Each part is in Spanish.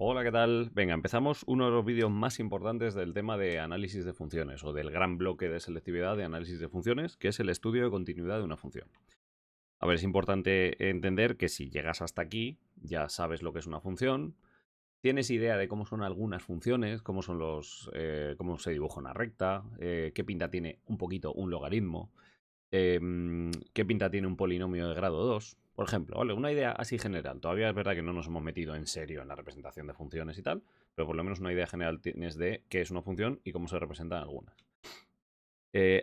Hola, ¿qué tal? Venga, empezamos uno de los vídeos más importantes del tema de análisis de funciones o del gran bloque de selectividad de análisis de funciones, que es el estudio de continuidad de una función. A ver, es importante entender que si llegas hasta aquí, ya sabes lo que es una función, tienes idea de cómo son algunas funciones, cómo son cómo se dibuja una recta, qué pinta tiene un poquito un logaritmo, qué pinta tiene un polinomio de grado 2. Por ejemplo, ¿vale? Una idea así general. Todavía es verdad que no nos hemos metido en serio en la representación de funciones y tal, pero por lo menos una idea general tienes de qué es una función y cómo se representan algunas.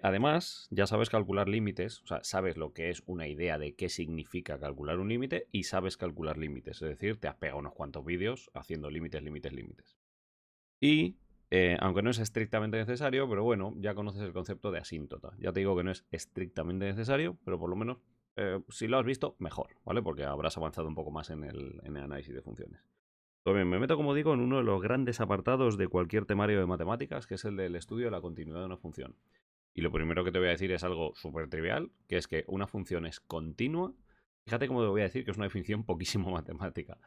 Además, ya sabes calcular límites, o sea, sabes lo que es una idea de qué significa calcular un límite y sabes calcular límites, es decir, te has pegado unos cuantos vídeos haciendo límites, límites, límites. Y, aunque no es estrictamente necesario, pero bueno, ya conoces el concepto de asíntota. Ya te digo que no es estrictamente necesario, pero por lo menos, si lo has visto, mejor, ¿vale? Porque habrás avanzado un poco más en el análisis de funciones. Pues bien, me meto, como digo, en uno de los grandes apartados de cualquier temario de matemáticas, que es el del estudio de la continuidad de una función. Y lo primero que te voy a decir es algo súper trivial, que es que una función es continua. Fíjate cómo te voy a decir que es una definición poquísimo matemática.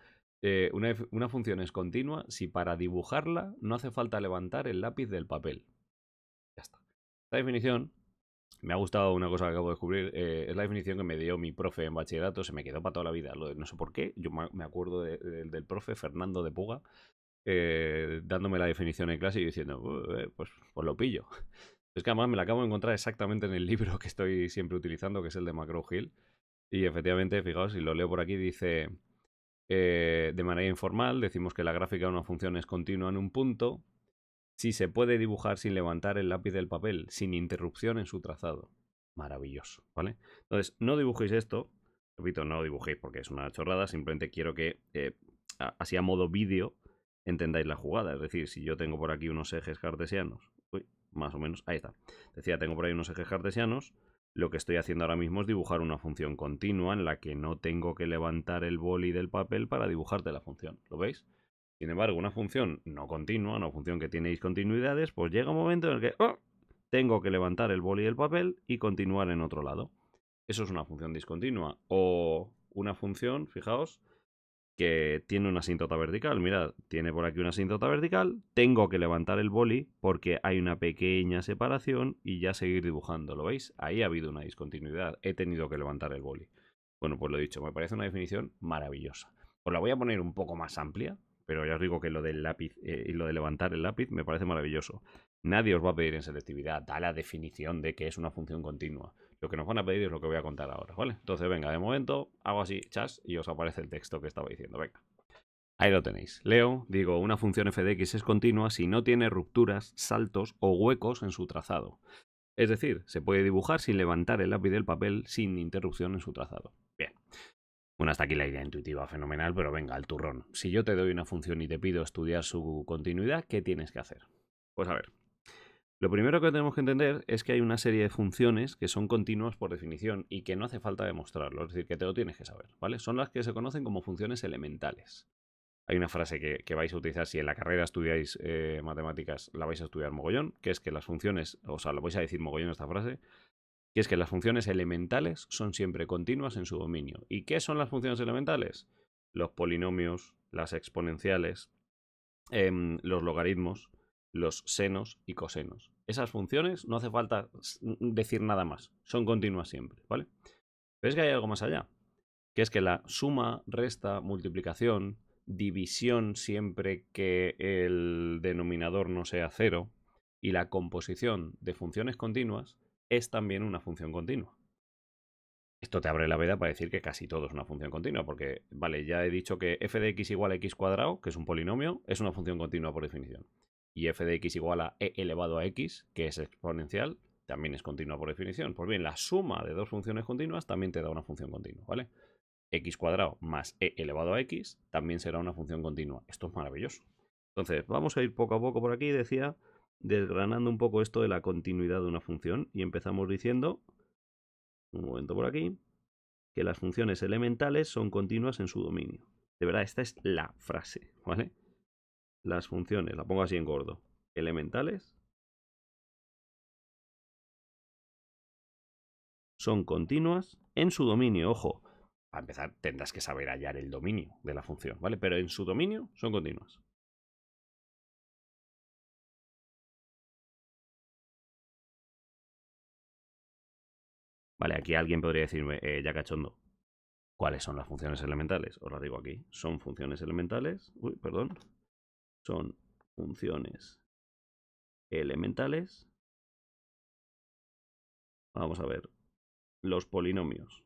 Una función es continua si para dibujarla no hace falta levantar el lápiz del papel. Ya está. Esta definición me ha gustado una cosa que acabo de descubrir. Es la definición que me dio mi profe en bachillerato. Se me quedó para toda la vida. No sé por qué. Yo me acuerdo del profe Fernando de Puga dándome la definición en clase y diciendo, pues lo pillo. Es que además me la acabo de encontrar exactamente en el libro que estoy siempre utilizando, que es el de McGraw-Hill. Y efectivamente, fijaos, si lo leo por aquí, dice, de manera informal, decimos que la gráfica de una función es continua en un punto si se puede dibujar sin levantar el lápiz del papel, sin interrupción en su trazado. Maravilloso, ¿vale? Entonces, no dibujéis esto. Repito, no lo dibujéis porque es una chorrada. Simplemente quiero que, así a modo vídeo, entendáis la jugada. Es decir, si yo tengo por aquí unos ejes cartesianos, uy, más o menos, ahí está. Decía, tengo por ahí unos ejes cartesianos. Lo que estoy haciendo ahora mismo es dibujar una función continua en la que no tengo que levantar el boli del papel para dibujarte la función. ¿Lo veis? Sin embargo, una función no continua, una función que tiene discontinuidades, pues llega un momento en el que tengo que levantar el boli del papel y continuar en otro lado. Eso es una función discontinua. O una función, fijaos, que tiene una asíntota vertical. Mirad, tiene por aquí una asíntota vertical. Tengo que levantar el boli porque hay una pequeña separación y ya seguir dibujando. ¿Lo veis? Ahí ha habido una discontinuidad. He tenido que levantar el boli. Bueno, pues lo he dicho, me parece una definición maravillosa. Os la voy a poner un poco más amplia, pero ya os digo que lo del lápiz y lo de levantar el lápiz me parece maravilloso. Nadie os va a pedir en selectividad, da la definición de que es una función continua. Lo que nos van a pedir es lo que voy a contar ahora, ¿vale? Entonces, venga, de momento hago así, chas, y os aparece el texto que estaba diciendo. Venga. Ahí lo tenéis. Leo, digo, una función f de x es continua si no tiene rupturas, saltos o huecos en su trazado. Es decir, se puede dibujar sin levantar el lápiz del papel sin interrupción en su trazado. Bien. Bueno, hasta aquí la idea intuitiva fenomenal, pero venga, al turrón. Si yo te doy una función y te pido estudiar su continuidad, ¿qué tienes que hacer? Pues a ver, lo primero que tenemos que entender es que hay una serie de funciones que son continuas por definición y que no hace falta demostrarlo, es decir, que te lo tienes que saber, ¿vale? Son las que se conocen como funciones elementales. Hay una frase que vais a utilizar si en la carrera estudiáis matemáticas, la vais a estudiar mogollón, que es que las funciones, o sea, lo vais a decir mogollón esta frase, que es que las funciones elementales son siempre continuas en su dominio. ¿Y qué son las funciones elementales? Los polinomios, las exponenciales, los logaritmos, los senos y cosenos. Esas funciones no hace falta decir nada más, son continuas siempre, ¿vale? Pero es que hay algo más allá, que es que la suma, resta, multiplicación, división siempre que el denominador no sea cero y la composición de funciones continuas es también una función continua. Esto te abre la veda para decir que casi todo es una función continua, porque, vale, ya he dicho que f de x igual a x cuadrado, que es un polinomio, es una función continua por definición. Y f de x igual a e elevado a x, que es exponencial, también es continua por definición. Pues bien, la suma de dos funciones continuas también te da una función continua, ¿vale? X cuadrado más e elevado a x también será una función continua. Esto es maravilloso. Entonces, vamos a ir poco a poco por aquí, decía, desgranando un poco esto de la continuidad de una función. Y empezamos diciendo, un momento por aquí, que las funciones elementales son continuas en su dominio. De verdad, esta es la frase, ¿vale? Las funciones, la pongo así en gordo, elementales son continuas en su dominio, ojo. para empezar, tendrás que saber hallar el dominio de la función, ¿vale? Pero en su dominio son continuas. Vale, aquí alguien podría decirme, ya cachondo, ¿cuáles son las funciones elementales? Os las digo aquí. Son funciones elementales. Uy, perdón. Son funciones elementales. Vamos a ver. Los polinomios.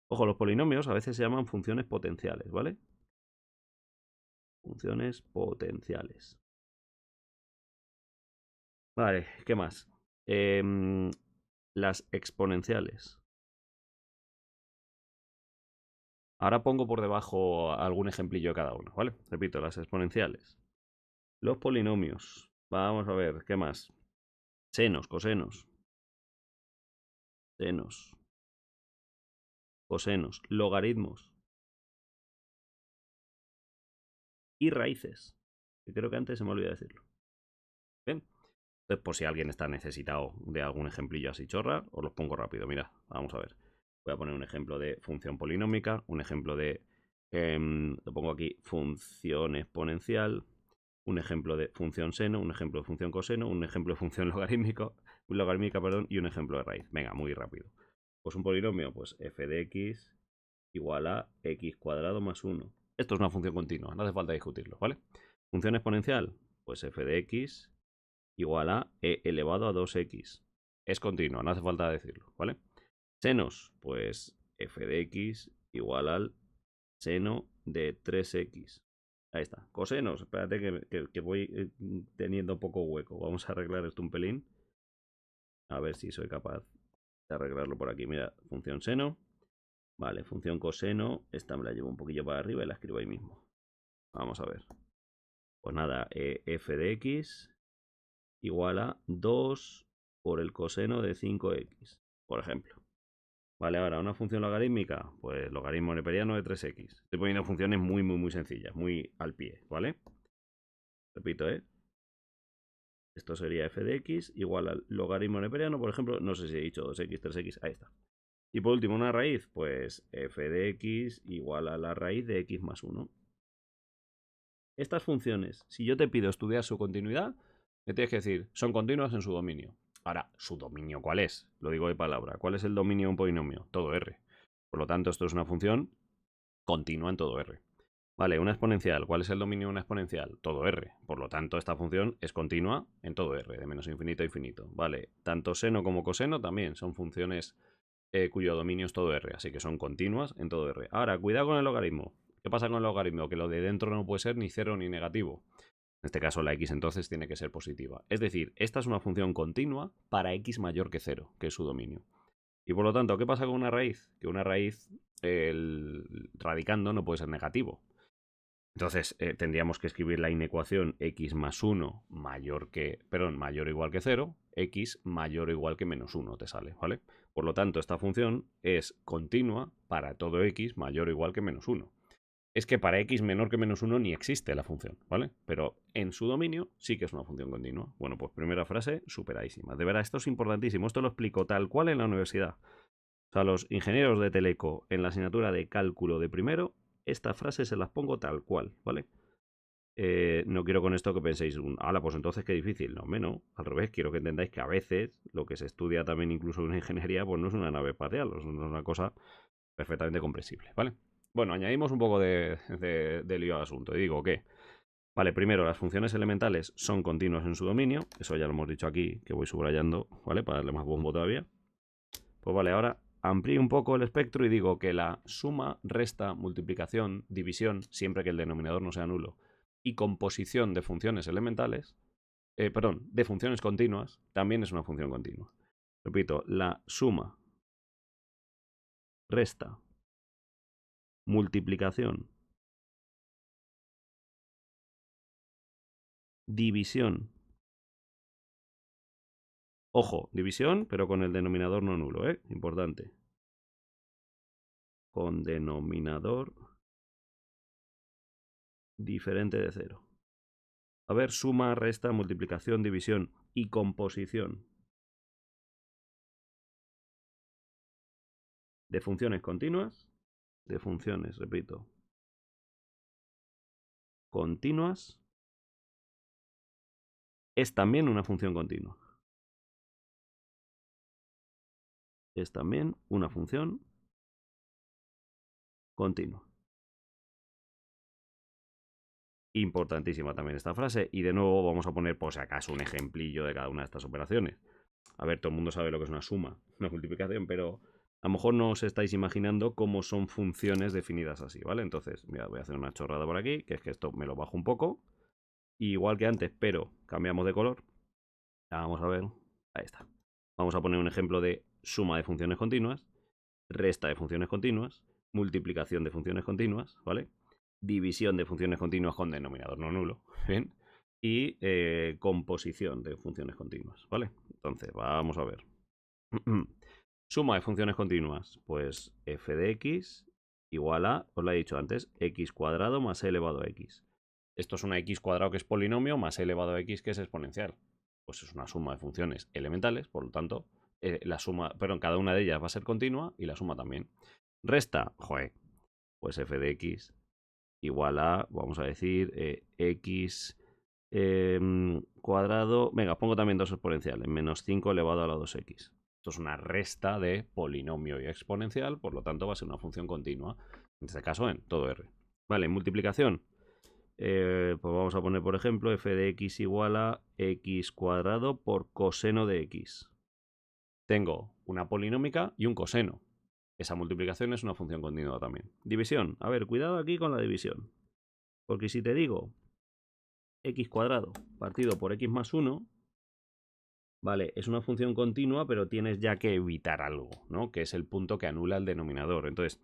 Ojo, los polinomios a veces se llaman funciones potenciales, ¿vale? Funciones potenciales. Vale, ¿qué más? Las exponenciales. Ahora pongo por debajo algún ejemplillo de cada uno, ¿vale? Repito, las exponenciales. Los polinomios. Vamos a ver, ¿qué más? Senos, cosenos. Senos. Cosenos. Logaritmos. Y raíces. Que creo que antes se me olvidó decirlo. Bien. Entonces, por si alguien está necesitado de algún ejemplillo así chorra, os los pongo rápido. Mirad, vamos a ver. Voy a poner un ejemplo de función polinómica, un ejemplo de, lo pongo aquí, función exponencial, un ejemplo de función seno, un ejemplo de función coseno, un ejemplo de función logarítmica, perdón, y un ejemplo de raíz. Venga, muy rápido. Pues un polinomio, pues f de x igual a x cuadrado más 1. Esto es una función continua, no hace falta discutirlo, ¿vale? Función exponencial, pues f de x igual a e elevado a 2x. Es continua, no hace falta decirlo, ¿vale? Senos, pues f de x igual al seno de 3x. Ahí está. Cosenos, espérate que voy teniendo poco hueco. Vamos a arreglar esto un pelín. A ver si soy capaz de arreglarlo por aquí. Mira, función seno. Vale, función coseno. Esta me la llevo un poquillo para arriba y la escribo ahí mismo. Vamos a ver. Pues nada, f de x igual a 2 por el coseno de 5x, por ejemplo. Vale, ahora una función logarítmica, pues logaritmo neperiano de 3x. Estoy poniendo funciones muy sencillas, muy al pie, ¿vale? Repito, esto sería f de x igual al logaritmo neperiano, por ejemplo, no sé si he dicho 2x, 3x, ahí está. Y por último, una raíz, pues f de x igual a la raíz de x más 1. Estas funciones, si yo te pido estudiar su continuidad, me tienes que decir, son continuas en su dominio. Ahora, ¿su dominio cuál es? Lo digo de palabra. ¿Cuál es el dominio de un polinomio? Todo R. Por lo tanto, esto es una función continua en todo R. Vale, una exponencial. ¿Cuál es el dominio de una exponencial? Todo R. Por lo tanto, esta función es continua en todo R, de menos infinito a infinito. Vale, tanto seno como coseno también son funciones cuyo dominio es todo R, así que son continuas en todo R. Ahora, cuidado con el logaritmo. ¿Qué pasa con el logaritmo? Que lo de dentro no puede ser ni cero ni negativo. En este caso, la x entonces tiene que ser positiva. Es decir, esta es una función continua para x mayor que 0, que es su dominio. Y por lo tanto, ¿qué pasa con una raíz? Que una raíz, el radicando no puede ser negativo. Entonces, tendríamos que escribir la inecuación x más 1 mayor o igual que 0, x mayor o igual que menos 1 te sale, ¿vale? Por lo tanto, esta función es continua para todo x mayor o igual que menos 1. Es que para x menor que menos 1 ni existe la función, ¿vale? Pero en su dominio sí que es una función continua. Bueno, pues primera frase, superadísima. De verdad, esto es importantísimo. Esto lo explico tal cual en la universidad. O sea, los ingenieros de Teleco en la asignatura de cálculo de primero, esta frase se las pongo tal cual, ¿vale? No quiero con esto que penséis, pues entonces qué difícil. No, menos, al revés, quiero que entendáis que a veces lo que se estudia también incluso en ingeniería, pues no es una nave espacial, es una cosa perfectamente comprensible, ¿vale? Bueno, añadimos un poco de lío al asunto. Y digo que, vale, primero, las funciones elementales son continuas en su dominio. Eso ya lo hemos dicho aquí, que voy subrayando, ¿vale? Para darle más bombo todavía. Pues vale, ahora amplío un poco el espectro y digo que la suma, resta, multiplicación, división, siempre que el denominador no sea nulo, y composición de funciones elementales, de funciones continuas, también es una función continua. Repito, la suma, resta, multiplicación, división. Ojo, división, pero con el denominador no nulo, ¿eh? Importante. Con denominador diferente de 0. A ver, suma, resta, multiplicación, división y composición. de funciones continuas, de funciones, repito, continuas, es también una función continua. Es también una función continua. Importantísima también esta frase. Y de nuevo vamos a poner, por si acaso, un ejemplillo de cada una de estas operaciones. A ver, todo el mundo sabe lo que es una suma, una multiplicación, pero a lo mejor no os estáis imaginando cómo son funciones definidas así, ¿vale? Entonces, mira, voy a hacer una chorrada por aquí, que es que esto me lo bajo un poco. Igual que antes, pero cambiamos de color. Vamos a ver. Ahí está. Vamos a poner un ejemplo de suma de funciones continuas, resta de funciones continuas, multiplicación de funciones continuas, ¿vale? División de funciones continuas con denominador no nulo, ¿bien? Y composición de funciones continuas, ¿vale? Entonces, vamos a ver. Suma de funciones continuas, pues f de x igual a, os lo he dicho antes, x cuadrado más e elevado a x. Esto es una x cuadrado que es polinomio más e elevado a x que es exponencial. Pues es una suma de funciones elementales, por lo tanto, la suma, perdón, cada una de ellas va a ser continua y la suma también. Resta, joder, pues f de x igual a, vamos a decir, x cuadrado, venga, pongo también dos exponenciales, menos 5 elevado a la 2x. Esto es una resta de polinomio y exponencial, por lo tanto va a ser una función continua, en este caso en todo R. Vale, multiplicación. Pues vamos a poner, por ejemplo, f de x igual a x cuadrado por coseno de x. Tengo una polinómica y un coseno. Esa multiplicación es una función continua también. División. A ver, cuidado aquí con la división. Porque si te digo x cuadrado partido por x más 1, vale, es una función continua, pero tienes ya que evitar algo, ¿no? Que es el punto que anula el denominador. Entonces,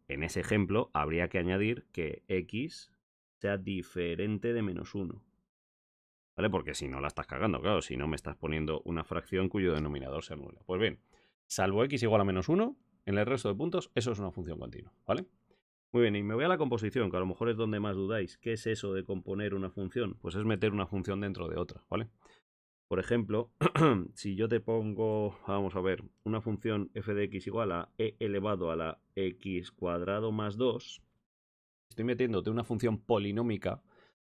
en ese ejemplo, habría que añadir que x sea diferente de menos 1. ¿Vale? Porque si no la estás cagando, claro, si no me estás poniendo una fracción cuyo denominador se anula. Pues bien, salvo x igual a menos 1, en el resto de puntos, eso es una función continua, ¿vale? Muy bien, y me voy a la composición, que a lo mejor es donde más dudáis. ¿Qué es eso de componer una función? Pues es meter una función dentro de otra, ¿vale? Por ejemplo, si yo te pongo, vamos a ver, una función f de x igual a e elevado a la x cuadrado más 2, estoy metiéndote una función polinómica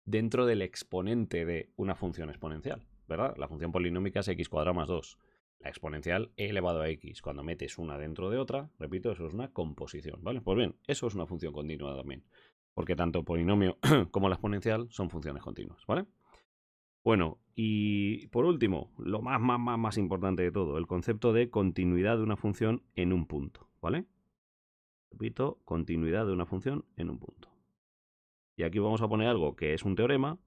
dentro del exponente de una función exponencial, ¿verdad? La función polinómica es x cuadrado más 2. La exponencial e elevado a x. Cuando metes una dentro de otra, repito, eso es una composición, ¿vale? Pues bien, eso es una función continua también. Porque tanto el polinomio como la exponencial son funciones continuas, ¿vale? Bueno, y por último, lo más importante de todo, el concepto de continuidad de una función en un punto, ¿vale? Repito, continuidad de una función en un punto. Y aquí vamos a poner algo que es un teorema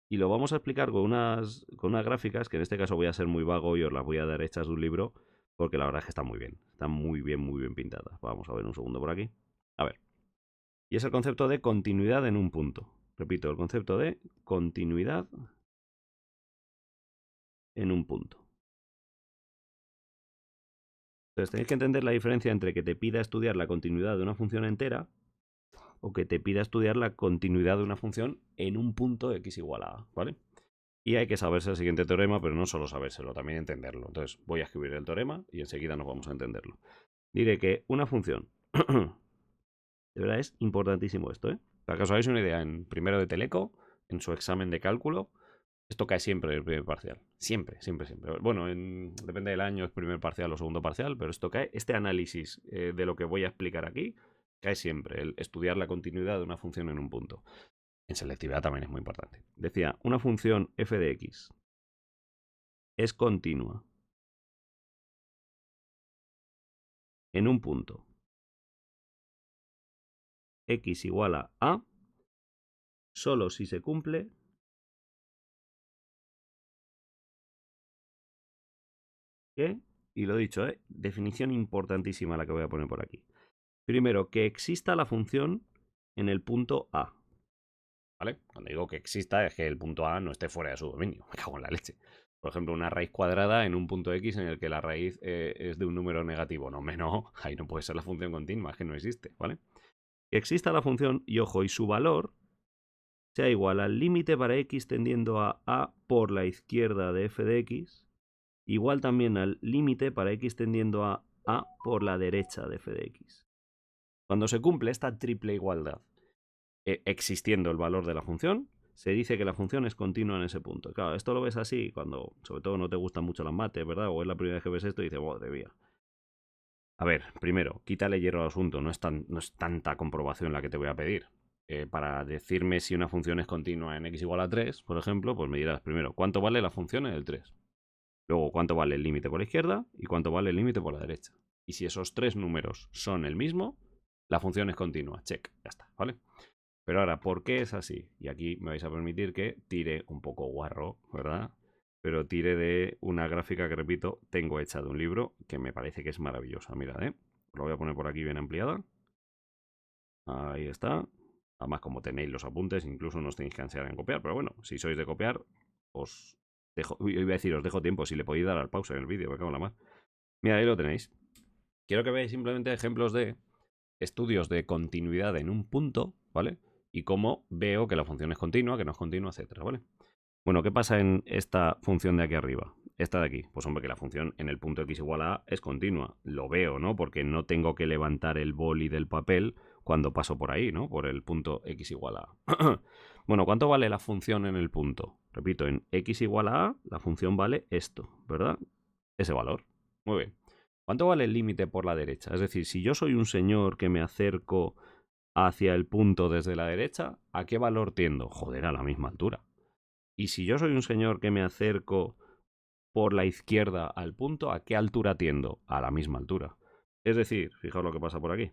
y lo vamos a explicar con unas gráficas, que en este caso voy a ser muy vago y os las voy a dar hechas de un libro, porque la verdad es que están muy bien pintadas. Vamos a ver un segundo por aquí. A ver. Y es el concepto de continuidad en un punto. Repito, el concepto de continuidad en un punto. Entonces tenéis que entender la diferencia entre que te pida estudiar la continuidad de una función entera o que te pida estudiar la continuidad de una función en un punto x igual a a, ¿vale? Y hay que saberse el siguiente teorema, pero no solo sabérselo, también entenderlo. Entonces voy a escribir el teorema y enseguida nos vamos a entenderlo. Diré que una función, de verdad es importantísimo esto, ¿eh? Para que os hagáis una idea, en primero de Teleco, en su examen de cálculo, esto cae siempre en el primer parcial. Siempre. Bueno, depende del año, es primer parcial o segundo parcial, pero esto cae, este análisis de lo que voy a explicar aquí, cae siempre, el estudiar la continuidad de una función en un punto. En selectividad también es muy importante. Decía, una función f de x es continua en un punto x igual a solo si se cumple que, y lo he dicho, definición importantísima la que voy a poner por aquí. Primero, que exista la función en el punto A. ¿Vale? Cuando digo que exista es que el punto A no esté fuera de su dominio. Me cago en la leche. Por ejemplo, una raíz cuadrada en un punto X en el que la raíz es de un número negativo. No, ahí no puede ser la función continua, es que no existe, ¿vale? Que exista la función y, ojo, y su valor sea igual al límite para x tendiendo a por la izquierda de f de x, igual también al límite para x tendiendo a a por la derecha de f de x. Cuando se cumple esta triple igualdad, existiendo el valor de la función, se dice que la función es continua en ese punto. Claro, esto lo ves así cuando, sobre todo, no te gustan mucho las mates, ¿verdad? O es la primera vez que ves esto y dices, madre mía. A ver, primero, quítale hierro al asunto, no es tanta comprobación la que te voy a pedir. Para decirme si una función es continua en x igual a 3, por ejemplo, pues me dirás primero, ¿cuánto vale la función en el 3? Luego, ¿cuánto vale el límite por la izquierda? Y ¿cuánto vale el límite por la derecha? Y si esos tres números son el mismo, la función es continua. Check, ya está, ¿vale? Pero ahora, ¿por qué es así? Y aquí me vais a permitir que tire un poco guarro, ¿verdad? Pero tire de una gráfica que, repito, tengo hecha de un libro que me parece que es maravillosa. Mirad, ¿eh? Lo voy a poner por aquí bien ampliada. Ahí está. Además, como tenéis los apuntes, incluso no os tenéis que ansiar en copiar. Pero bueno, si sois de copiar, os dejo... Uy, iba a decir, os dejo tiempo. Si le podéis dar al pausa en el vídeo, me cago en la mar. Mira, ahí lo tenéis. Quiero que veáis simplemente ejemplos de estudios de continuidad en un punto, ¿vale? Y cómo veo que la función es continua, que no es continua, etcétera, ¿vale? Bueno, ¿qué pasa en esta función de aquí arriba? Esta de aquí. Pues hombre, que la función en el punto x igual a a es continua. Lo veo, ¿no? Porque no tengo que levantar el boli del papel cuando paso por ahí, ¿no? Por el punto x igual a a. Bueno, ¿cuánto vale la función en el punto? Repito, en x igual a la función vale esto, ¿verdad? Ese valor. Muy bien. ¿Cuánto vale el límite por la derecha? Es decir, si yo soy un señor que me acerco hacia el punto desde la derecha, ¿a qué valor tiendo? Joder, a la misma altura. Y si yo soy un señor que me acerco por la izquierda al punto, ¿a qué altura tiendo? A la misma altura. Es decir, fijaos lo que pasa por aquí.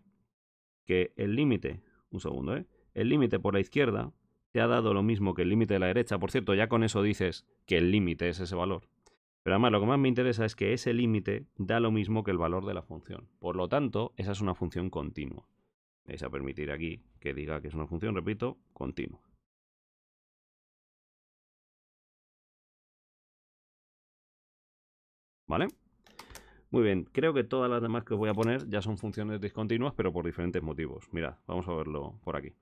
Que el límite, un segundo, el límite por la izquierda te ha dado lo mismo que el límite de la derecha. Por cierto, ya con eso dices que el límite es ese valor. Pero además lo que más me interesa es que ese límite da lo mismo que el valor de la función. Por lo tanto, esa es una función continua. Vais a permitir aquí que diga que es una función, repito, continua. ¿Vale? Muy bien, creo que todas las demás que os voy a poner ya son funciones discontinuas, pero por diferentes motivos. Mirad, vamos a verlo por aquí.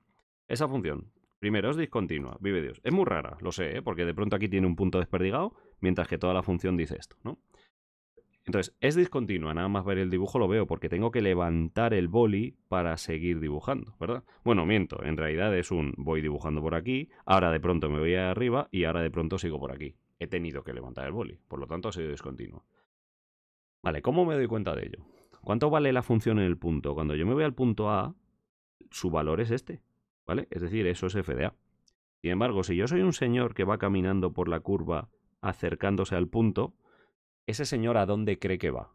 Esa función, primero, es discontinua, vive Dios. Es muy rara, lo sé, porque de pronto aquí tiene un punto desperdigado, mientras que toda la función dice esto, ¿no? Entonces, es discontinua, nada más ver el dibujo lo veo, porque tengo que levantar el boli para seguir dibujando, ¿verdad? Bueno, miento, en realidad es un voy dibujando por aquí, ahora de pronto me voy arriba y ahora de pronto sigo por aquí. He tenido que levantar el boli, por lo tanto ha sido discontinua. Vale, ¿cómo me doy cuenta de ello? ¿Cuánto vale la función en el punto? Cuando yo me voy al punto A, su valor es este, ¿vale? Es decir, eso es f de A. Sin embargo, si yo soy un señor que va caminando por la curva acercándose al punto, ¿ese señor a dónde cree que va?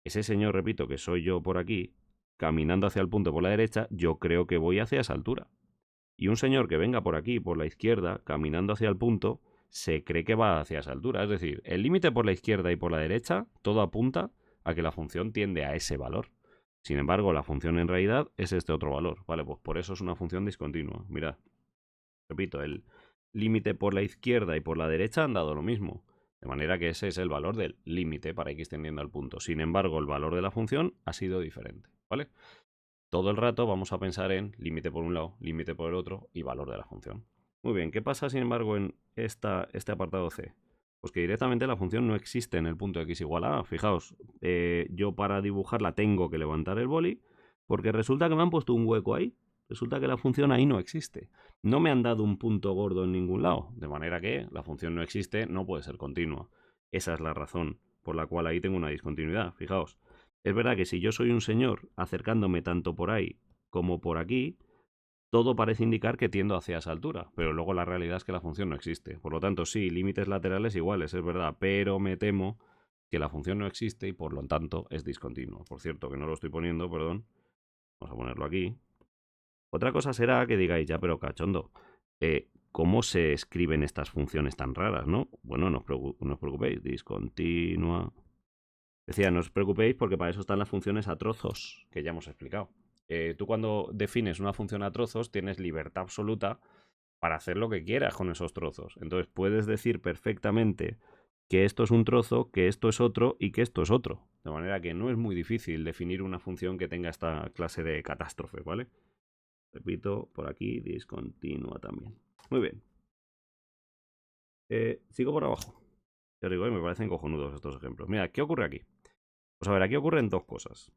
Ese señor, repito, que soy yo por aquí, caminando hacia el punto por la derecha, yo creo que voy hacia esa altura. Y un señor que venga por aquí, por la izquierda, caminando hacia el punto, se cree que va hacia esa altura. Es decir, el límite por la izquierda y por la derecha, todo apunta a que la función tiende a ese valor. Sin embargo, la función en realidad es este otro valor. Vale, pues por eso es una función discontinua. Mirad, repito, el límite por la izquierda y por la derecha han dado lo mismo. De manera que ese es el valor del límite para x tendiendo al punto. Sin embargo, el valor de la función ha sido diferente. ¿Vale? Todo el rato vamos a pensar en límite por un lado, límite por el otro y valor de la función. Muy bien, ¿qué pasa sin embargo en este apartado C? Pues que directamente la función no existe en el punto x igual a. Fijaos, yo para dibujarla tengo que levantar el boli porque resulta que me han puesto un hueco ahí. Resulta que la función ahí no existe. No me han dado un punto gordo en ningún lado. De manera que la función no existe, no puede ser continua. Esa es la razón por la cual ahí tengo una discontinuidad. Fijaos, es verdad que si yo soy un señor acercándome tanto por ahí como por aquí, todo parece indicar que tiendo hacia esa altura, pero luego la realidad es que la función no existe. Por lo tanto, sí, límites laterales iguales, es verdad, pero me temo que la función no existe y por lo tanto es discontinuo. Por cierto, que no lo estoy poniendo, perdón. Vamos a ponerlo aquí. Otra cosa será que digáis, ya, pero cachondo, ¿cómo se escriben estas funciones tan raras, no? Bueno, no os preocupéis, discontinua. Decía, no os preocupéis porque para eso están las funciones a trozos, que ya hemos explicado. Tú cuando defines una función a trozos tienes libertad absoluta para hacer lo que quieras con esos trozos. Entonces puedes decir perfectamente que esto es un trozo, que esto es otro y que esto es otro. De manera que no es muy difícil definir una función que tenga esta clase de catástrofes, ¿vale? Repito, por aquí, discontinua también. Muy bien. Sigo por abajo. Te digo, me parecen cojonudos estos ejemplos. Mira, ¿qué ocurre aquí? Pues a ver, aquí ocurren dos cosas.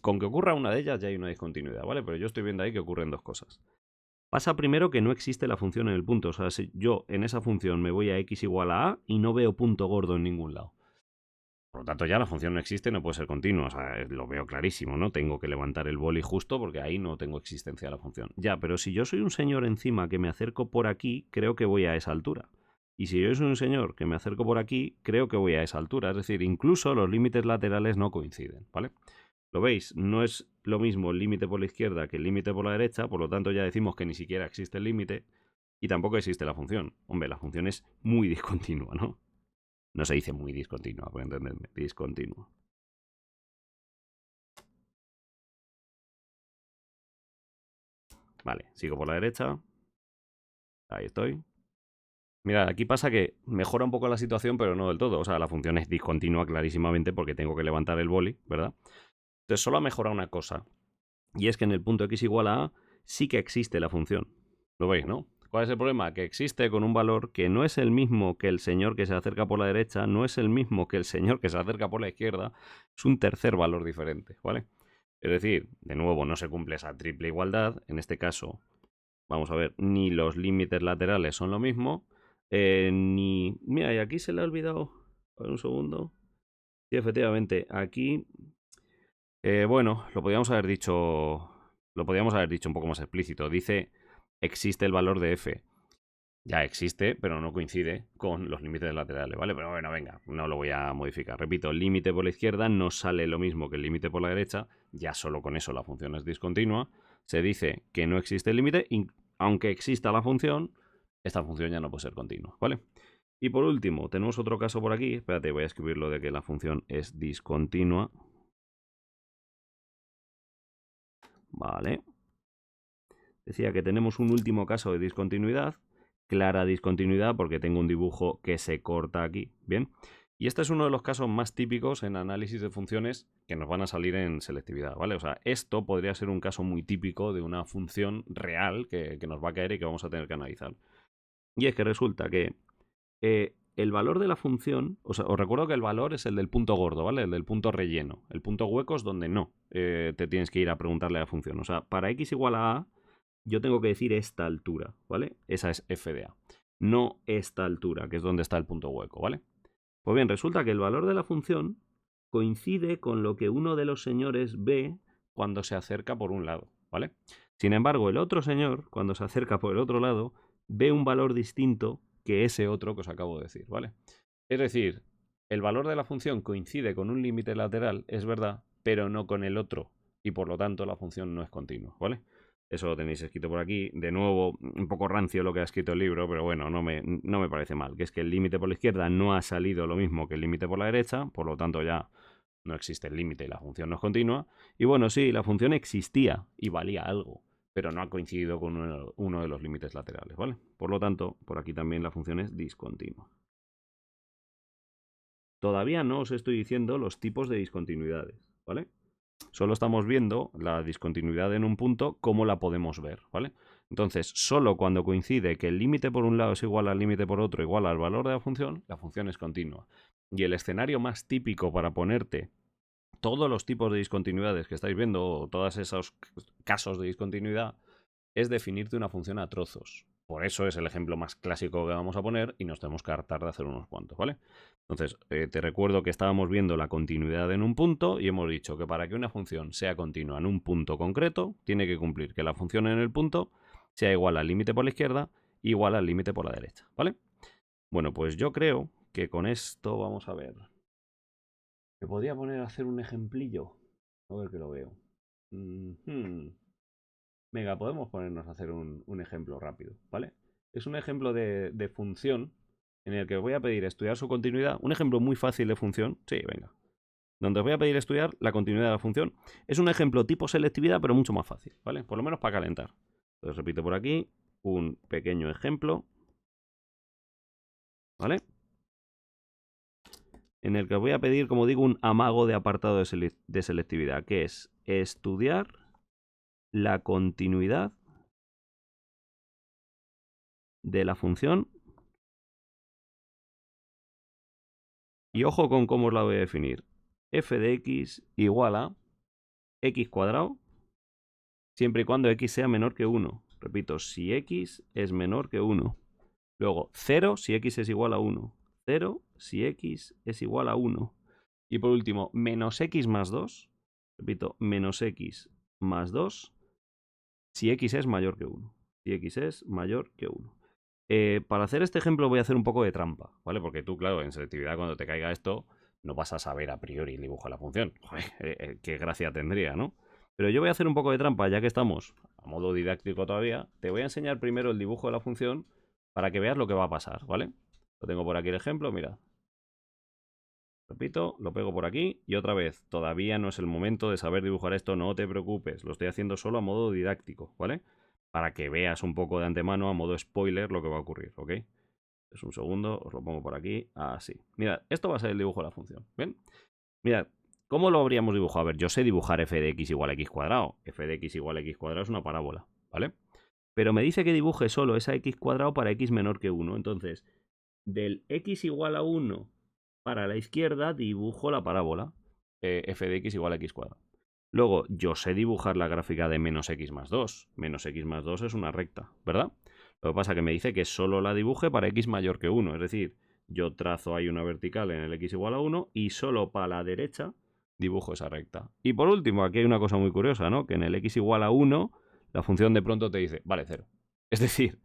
Con que ocurra una de ellas ya hay una discontinuidad, ¿vale? Pero yo estoy viendo ahí que ocurren dos cosas. Pasa primero que no existe la función en el punto. O sea, si yo en esa función me voy a x igual a a y no veo punto gordo en ningún lado. Por lo tanto, ya la función no existe, no puede ser continua. O sea, lo veo clarísimo, ¿no? Tengo que levantar el boli justo porque ahí no tengo existencia de la función. Ya, pero si yo soy un señor encima que me acerco por aquí, creo que voy a esa altura. Y si yo soy un señor que me acerco por aquí, creo que voy a esa altura. Es decir, incluso los límites laterales no coinciden, ¿vale? ¿Lo veis? No es lo mismo el límite por la izquierda que el límite por la derecha, por lo tanto ya decimos que ni siquiera existe el límite y tampoco existe la función. Hombre, la función es muy discontinua, ¿no? No se dice muy discontinua, por entenderme, discontinua. Vale, sigo por la derecha. Ahí estoy. Mira, aquí pasa que mejora un poco la situación, pero no del todo. O sea, la función es discontinua clarísimamente porque tengo que levantar el boli, ¿verdad? Entonces solo ha mejorado una cosa. Y es que en el punto x igual a sí que existe la función. ¿Lo veis, no? ¿Cuál es el problema? Que existe con un valor que no es el mismo que el señor que se acerca por la derecha, no es el mismo que el señor que se acerca por la izquierda, es un tercer valor diferente, ¿vale? Es decir, de nuevo, no se cumple esa triple igualdad. En este caso, vamos a ver, ni los límites laterales son lo mismo, ni... Mira, y aquí se le ha olvidado... A ver, un segundo. Sí, efectivamente, aquí... bueno, lo podríamos haber dicho... Lo podríamos haber dicho un poco más explícito. Dice, existe el valor de f. Ya existe, pero no coincide con los límites laterales, ¿vale? Pero bueno, venga, no lo voy a modificar. Repito, el límite por la izquierda no sale lo mismo que el límite por la derecha, ya solo con eso la función es discontinua. Se dice que no existe el límite y aunque exista la función, esta función ya no puede ser continua, ¿vale? Y por último, tenemos otro caso por aquí. Espérate, voy a escribir lo de que la función es discontinua. Vale. Decía que tenemos un último caso de discontinuidad, clara discontinuidad porque tengo un dibujo que se corta aquí, ¿bien? Y este es uno de los casos más típicos en análisis de funciones que nos van a salir en selectividad, ¿vale? O sea, esto podría ser un caso muy típico de una función real que nos va a caer y que vamos a tener que analizar. Y es que resulta que el valor de la función, o sea, os recuerdo que el valor es el del punto gordo, ¿vale? El del punto relleno. El punto hueco es donde no te tienes que ir a preguntarle a la función. O sea, para x igual a a, yo tengo que decir esta altura, ¿vale? Esa es f de a. No esta altura, que es donde está el punto hueco, ¿vale? Pues bien, resulta que el valor de la función coincide con lo que uno de los señores ve cuando se acerca por un lado, ¿vale? Sin embargo, el otro señor, cuando se acerca por el otro lado, ve un valor distinto que ese otro que os acabo de decir, ¿vale? Es decir, el valor de la función coincide con un límite lateral, es verdad, pero no con el otro, y por lo tanto la función no es continua, ¿vale? Eso lo tenéis escrito por aquí. De nuevo, un poco rancio lo que ha escrito el libro, pero bueno, no me parece mal. Que es que el límite por la izquierda no ha salido lo mismo que el límite por la derecha, por lo tanto ya no existe el límite y la función no es continua. Y bueno, sí, la función existía y valía algo, pero no ha coincidido con uno de los límites laterales, ¿vale? Por lo tanto, por aquí también la función es discontinua. Todavía no os estoy diciendo los tipos de discontinuidades, ¿vale? Solo estamos viendo la discontinuidad en un punto, cómo la podemos ver, ¿vale? Entonces, solo cuando coincide que el límite por un lado es igual al límite por otro, igual al valor de la función es continua. Y el escenario más típico para ponerte todos los tipos de discontinuidades que estáis viendo, o todos esos casos de discontinuidad, es definirte una función a trozos. Por eso es el ejemplo más clásico que vamos a poner y nos tenemos que hartar de hacer unos cuantos, ¿vale? Entonces, te recuerdo que estábamos viendo la continuidad en un punto y hemos dicho que para que una función sea continua en un punto concreto, tiene que cumplir que la función en el punto sea igual al límite por la izquierda igual al límite por la derecha, ¿vale? Bueno, pues yo creo que con esto vamos a ver. Me podría poner a hacer un ejemplillo. A ver que lo veo. Venga, podemos ponernos a hacer un ejemplo rápido, ¿vale? Es un ejemplo de función en el que os voy a pedir estudiar su continuidad. Un ejemplo muy fácil de función. Sí, venga. Donde os voy a pedir estudiar la continuidad de la función. Es un ejemplo tipo selectividad, pero mucho más fácil, ¿vale? Por lo menos para calentar. Entonces repito por aquí un pequeño ejemplo, ¿vale? En el que os voy a pedir, como digo, un amago de apartado de selectividad, que es estudiar la continuidad de la función. Y ojo con cómo os la voy a definir. f de x igual a x cuadrado siempre y cuando x sea menor que 1. Repito, si x es menor que 1. Luego, 0 si x es igual a 1. 0 si x es igual a 1. Y por último, menos x más 2. Repito, menos x más 2 si x es mayor que 1. Si x es mayor que 1. Para hacer este ejemplo voy a hacer un poco de trampa, ¿vale? Porque tú, claro, en selectividad cuando te caiga esto no vas a saber a priori el dibujo de la función. Joder, qué gracia tendría, ¿no? Pero yo voy a hacer un poco de trampa, ya que estamos a modo didáctico todavía. Te voy a enseñar primero el dibujo de la función para que veas lo que va a pasar, ¿vale? Lo tengo por aquí el ejemplo, mira. Repito, lo pego por aquí y otra vez, todavía no es el momento de saber dibujar esto, no te preocupes, lo estoy haciendo solo a modo didáctico, ¿vale? Para que veas un poco de antemano, a modo spoiler, lo que va a ocurrir, ¿ok? Es un segundo, os lo pongo por aquí, así. Mirad, esto va a ser el dibujo de la función, ¿bien? Mirad, ¿cómo lo habríamos dibujado? A ver, yo sé dibujar f de x igual a x cuadrado. F de x igual a x cuadrado es una parábola, ¿vale? Pero me dice que dibuje solo esa x cuadrado para x menor que 1. Entonces, del x igual a 1 para la izquierda dibujo la parábola f de x igual a x cuadrado. Luego, yo sé dibujar la gráfica de menos x más 2. Menos x más 2 es una recta, ¿verdad? Lo que pasa es que me dice que solo la dibuje para x mayor que 1. Es decir, yo trazo ahí una vertical en el x igual a 1 y solo para la derecha dibujo esa recta. Y por último, aquí hay una cosa muy curiosa, ¿no? Que en el x igual a 1 la función de pronto te dice, vale 0. Es decir,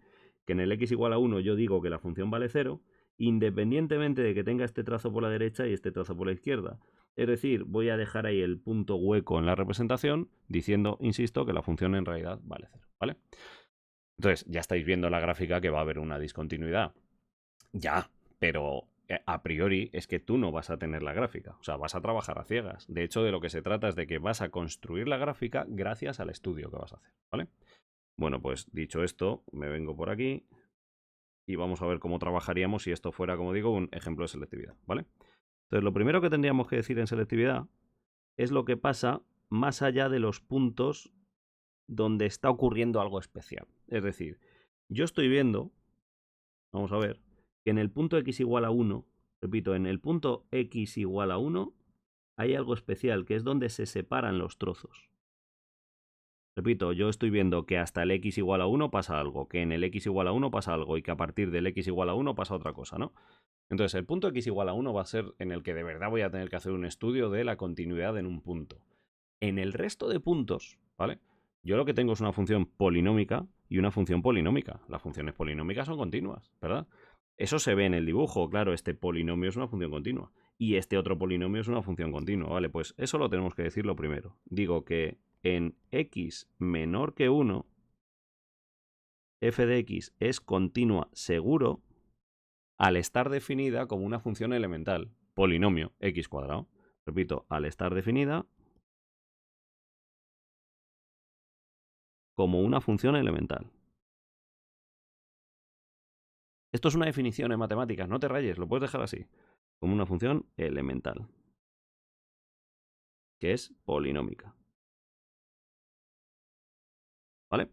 que en el x igual a 1 yo digo que la función vale 0 independientemente de que tenga este trazo por la derecha y este trazo por la izquierda. Es decir, voy a dejar ahí el punto hueco en la representación diciendo, insisto, que la función en realidad vale 0, ¿vale? Entonces, ya estáis viendo la gráfica que va a haber una discontinuidad. Ya, pero a priori es que tú no vas a tener la gráfica, o sea, vas a trabajar a ciegas. De hecho, de lo que se trata es de que vas a construir la gráfica gracias al estudio que vas a hacer, ¿vale? Bueno, pues dicho esto, me vengo por aquí y vamos a ver cómo trabajaríamos si esto fuera, como digo, un ejemplo de selectividad, ¿vale? Entonces, lo primero que tendríamos que decir en selectividad es lo que pasa más allá de los puntos donde está ocurriendo algo especial. Es decir, yo estoy viendo, vamos a ver, que en el punto x igual a 1, repito, en el punto x igual a 1 hay algo especial, que es donde se separan los trozos. Repito, yo estoy viendo que hasta el x igual a 1 pasa algo, que en el x igual a 1 pasa algo y que a partir del x igual a 1 pasa otra cosa, ¿no? Entonces, el punto x igual a 1 va a ser en el que de verdad voy a tener que hacer un estudio de la continuidad en un punto. En el resto de puntos, ¿vale? Yo lo que tengo es una función polinómica y una función polinómica. Las funciones polinómicas son continuas, ¿verdad? Eso se ve en el dibujo, claro, este polinomio es una función continua y este otro polinomio es una función continua, ¿vale? Pues eso lo tenemos que decir lo primero. Digo que en x menor que 1, f de x es continua seguro al estar definida como una función elemental, polinomio x cuadrado. Repito, al estar definida como una función elemental. Esto es una definición en matemáticas, no te rayes, lo puedes dejar así, como una función elemental, que es polinómica. ¿Vale?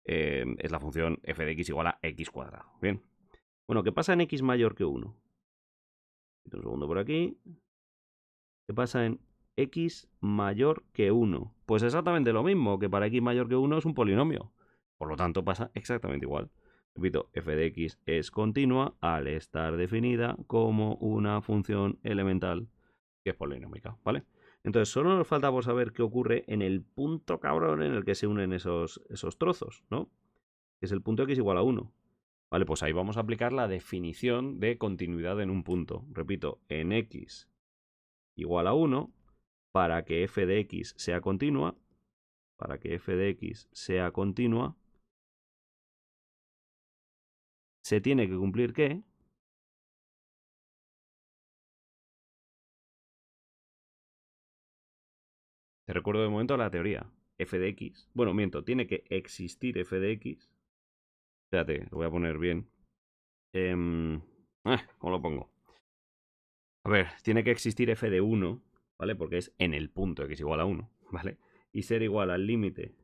Es la función f de x igual a x cuadrado. Bien. Bueno, ¿qué pasa en x mayor que 1? Un segundo por aquí. ¿Qué pasa en x mayor que 1? Pues exactamente lo mismo, que para x mayor que 1 es un polinomio. Por lo tanto, pasa exactamente igual. Repito, f de x es continua al estar definida como una función elemental que es polinómica, ¿vale? Entonces, solo nos falta por saber qué ocurre en el punto cabrón en el que se unen esos trozos, ¿no? Que es el punto x igual a 1. Vale, pues ahí vamos a aplicar la definición de continuidad en un punto. Repito, en x igual a 1, para que f de x sea continua, se tiene que cumplir que te recuerdo de momento la teoría. F de x, bueno, miento, tiene que existir f de x. Espérate, lo voy a poner bien. ¿Cómo lo pongo? A ver, tiene que existir f de 1, ¿vale? Porque es en el punto x igual a 1, ¿vale? Y ser igual al límite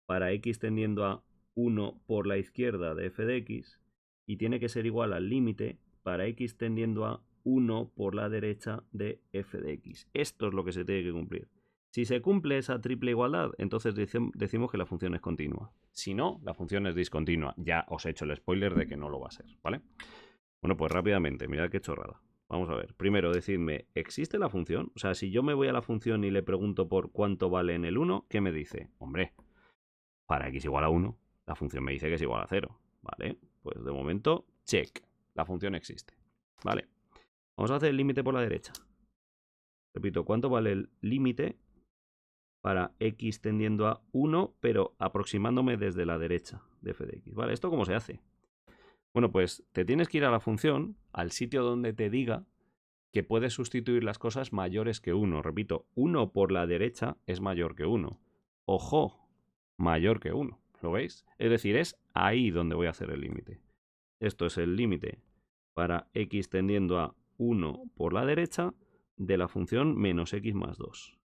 para x tendiendo a 1 por la izquierda de f de x. Y tiene que ser igual al límite para x tendiendo a 1 por la derecha de f de x. Esto es lo que se tiene que cumplir. Si se cumple esa triple igualdad, entonces decimos que la función es continua. Si no, la función es discontinua. Ya os he hecho el spoiler de que no lo va a ser, ¿vale? Bueno, pues rápidamente, mirad qué chorrada. Vamos a ver. Primero, decidme, ¿existe la función? O sea, si yo me voy a la función y le pregunto por cuánto vale en el 1, ¿qué me dice? Hombre, para x igual a 1, la función me dice que es igual a 0. ¿Vale? Pues de momento, check. La función existe. ¿Vale? Vamos a hacer el límite por la derecha. Repito, ¿cuánto vale el límite para x tendiendo a 1, pero aproximándome desde la derecha de f de x? ¿Vale? ¿Esto cómo se hace? Bueno, pues te tienes que ir a la función, al sitio donde te diga que puedes sustituir las cosas mayores que 1. Repito, 1 por la derecha es mayor que 1. Ojo, mayor que 1. ¿Lo veis? Es decir, es ahí donde voy a hacer el límite. Esto es el límite para x tendiendo a 1 por la derecha de la función menos x más 2.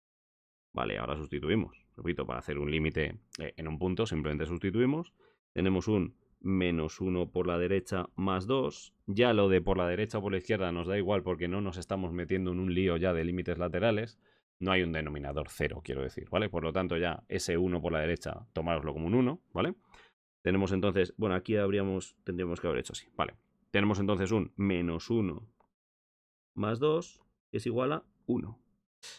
Vale, ahora sustituimos. Repito, para hacer un límite en un punto simplemente sustituimos. Tenemos un menos 1 por la derecha más 2. Ya lo de por la derecha o por la izquierda nos da igual porque no nos estamos metiendo en un lío ya de límites laterales. No hay un denominador 0, quiero decir, ¿vale? Por lo tanto, ya ese 1 por la derecha, tomároslo como un 1, ¿vale? Tenemos entonces, bueno, aquí tendríamos que haber hecho así, ¿vale? Tenemos entonces un menos 1 más 2 que es igual a 1.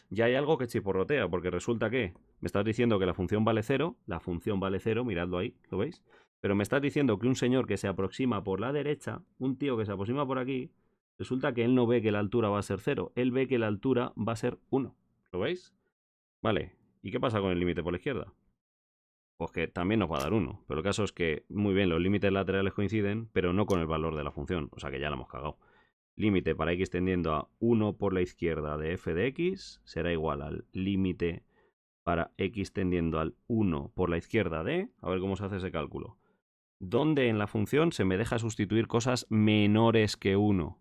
Ya hay algo que chiporrotea, porque resulta que me estás diciendo que la función vale 0, miradlo ahí, ¿lo veis? Pero me estás diciendo que un señor que se aproxima por la derecha, un tío que se aproxima por aquí, resulta que él no ve que la altura va a ser 0, él ve que la altura va a ser 1. ¿Lo veis? Vale, ¿y qué pasa con el límite por la izquierda? Pues que también nos va a dar 1. Pero el caso es que, muy bien, los límites laterales coinciden, pero no con el valor de la función. O sea que ya la hemos cagado. Límite para x tendiendo a 1 por la izquierda de f de x será igual al límite para x tendiendo al 1 por la izquierda de... A ver cómo se hace ese cálculo. ¿Dónde en la función se me deja sustituir cosas menores que 1?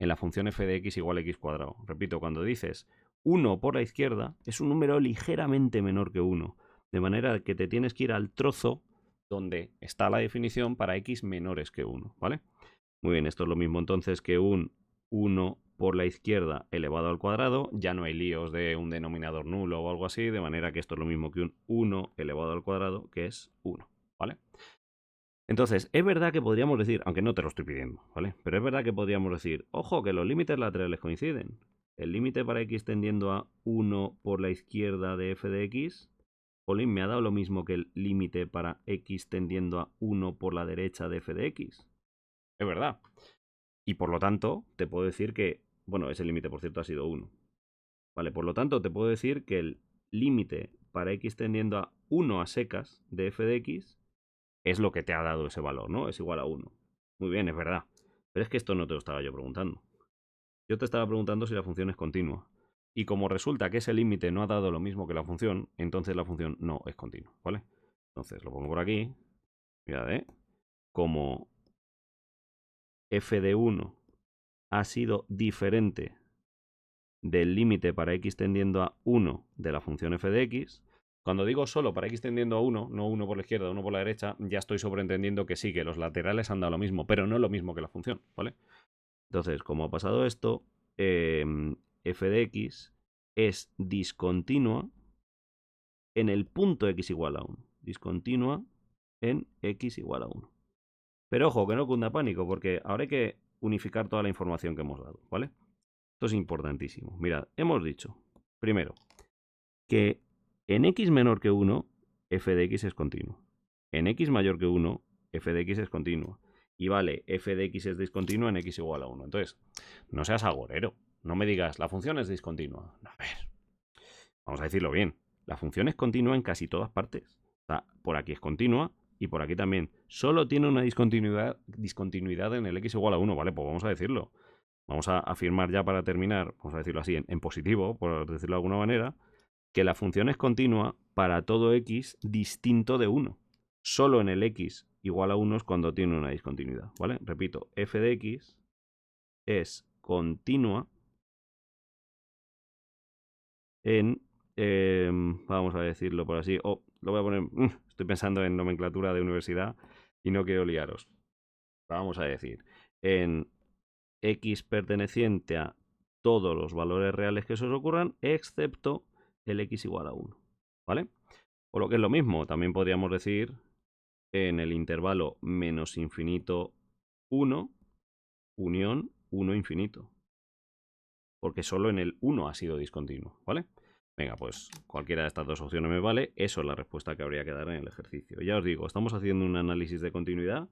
En la función f de x igual a x cuadrado. Repito, cuando dices 1 por la izquierda, es un número ligeramente menor que 1. De manera que te tienes que ir al trozo donde está la definición para x menores que 1, ¿vale? Muy bien, esto es lo mismo entonces que un 1 por la izquierda elevado al cuadrado. Ya no hay líos de un denominador nulo o algo así, de manera que esto es lo mismo que un 1 elevado al cuadrado, que es 1, ¿vale? Entonces, es verdad que podríamos decir, aunque no te lo estoy pidiendo, ¿vale? Pero es verdad que podríamos decir, ojo, que los límites laterales coinciden. El límite para x tendiendo a 1 por la izquierda de f de x, Olin, me ha dado lo mismo que el límite para x tendiendo a 1 por la derecha de f de x. Es verdad. Y por lo tanto, te puedo decir que, bueno, ese límite por cierto ha sido 1. Vale, por lo tanto, te puedo decir que el límite para x tendiendo a 1 a secas de f de x es lo que te ha dado ese valor, ¿no? Es igual a 1. Muy bien, es verdad. Pero es que esto no te lo estaba yo preguntando. Yo te estaba preguntando si la función es continua. Y como resulta que ese límite no ha dado lo mismo que la función, entonces la función no es continua, ¿vale? Entonces lo pongo por aquí. Mirad, como f de 1 ha sido diferente del límite para x tendiendo a 1 de la función f de x, cuando digo solo para x tendiendo a 1, no 1 por la izquierda, 1 por la derecha, ya estoy sobreentendiendo que sí, que los laterales han dado lo mismo, pero no lo mismo que la función, ¿vale? Entonces, como ha pasado esto, f de x es discontinua en el punto x igual a 1. Discontinua en x igual a 1. Pero ojo, que no cunda pánico, porque ahora hay que unificar toda la información que hemos dado, ¿vale? Esto es importantísimo. Mirad, hemos dicho, primero, que en x menor que 1, f de x es continuo. En x mayor que 1, f de x es continuo. Y vale, f de x es discontinua en x igual a 1. Entonces, no seas agorero. No me digas, la función es discontinua. A ver, vamos a decirlo bien. La función es continua en casi todas partes. O sea, por aquí es continua y por aquí también. Solo tiene una discontinuidad en el x igual a 1, ¿vale? Pues vamos a decirlo. Vamos a afirmar ya para terminar, vamos a decirlo así, en positivo, por decirlo de alguna manera, que la función es continua para todo x distinto de 1. Solo en el x igual a 1 es cuando tiene una discontinuidad, ¿vale? Repito, f de x es continua en, vamos a decirlo por así, lo voy a poner, estoy pensando en nomenclatura de universidad y no quiero liaros. Vamos a decir, en x perteneciente a todos los valores reales que se os ocurran, excepto el x igual a 1, ¿vale? O lo que es lo mismo, también podríamos decir en el intervalo menos infinito 1, unión 1 infinito. Porque solo en el 1 ha sido discontinuo, ¿vale? Venga, pues cualquiera de estas dos opciones me vale. Eso es la respuesta que habría que dar en el ejercicio. Ya os digo, estamos haciendo un análisis de continuidad,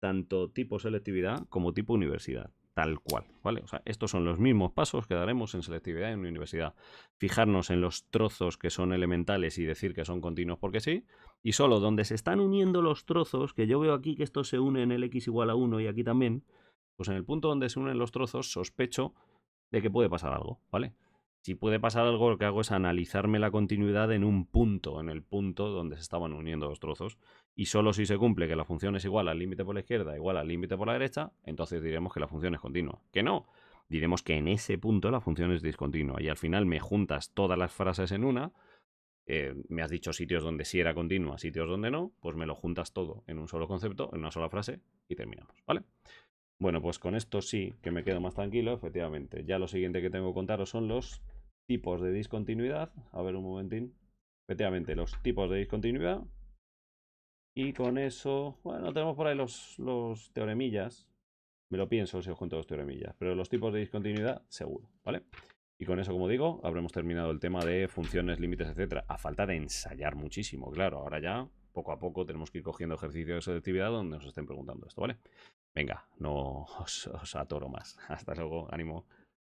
tanto tipo selectividad como tipo universidad. Tal cual, ¿vale? O sea, estos son los mismos pasos que daremos en selectividad y en universidad. Fijarnos en los trozos que son elementales y decir que son continuos porque sí. Y solo donde se están uniendo los trozos, que yo veo aquí que esto se une en el x igual a 1 y aquí también, pues en el punto donde se unen los trozos sospecho de que puede pasar algo, ¿vale? Si puede pasar algo, lo que hago es analizarme la continuidad en un punto, en el punto donde se estaban uniendo los trozos. Y solo si se cumple que la función es igual al límite por la izquierda, igual al límite por la derecha, entonces diremos que la función es continua. Que no, diremos que en ese punto la función es discontinua. Y al final me juntas todas las frases en una. Me has dicho sitios donde sí era continua, sitios donde no, pues me lo juntas todo en un solo concepto, en una sola frase y terminamos, ¿vale? Bueno, pues con esto sí que me quedo más tranquilo, efectivamente. Ya lo siguiente que tengo que contaros son los tipos de discontinuidad. A ver un momentín. Efectivamente, los tipos de discontinuidad. Y con eso, bueno, tenemos por ahí los teoremillas. Me lo pienso si os junto los teoremillas. Pero los tipos de discontinuidad, seguro, ¿vale? Y con eso, como digo, habremos terminado el tema de funciones, límites, etcétera. A falta de ensayar muchísimo, claro. Ahora ya, poco a poco, tenemos que ir cogiendo ejercicios de selectividad donde nos estén preguntando esto, ¿vale? Venga, no os atoro más. Hasta luego, ánimo.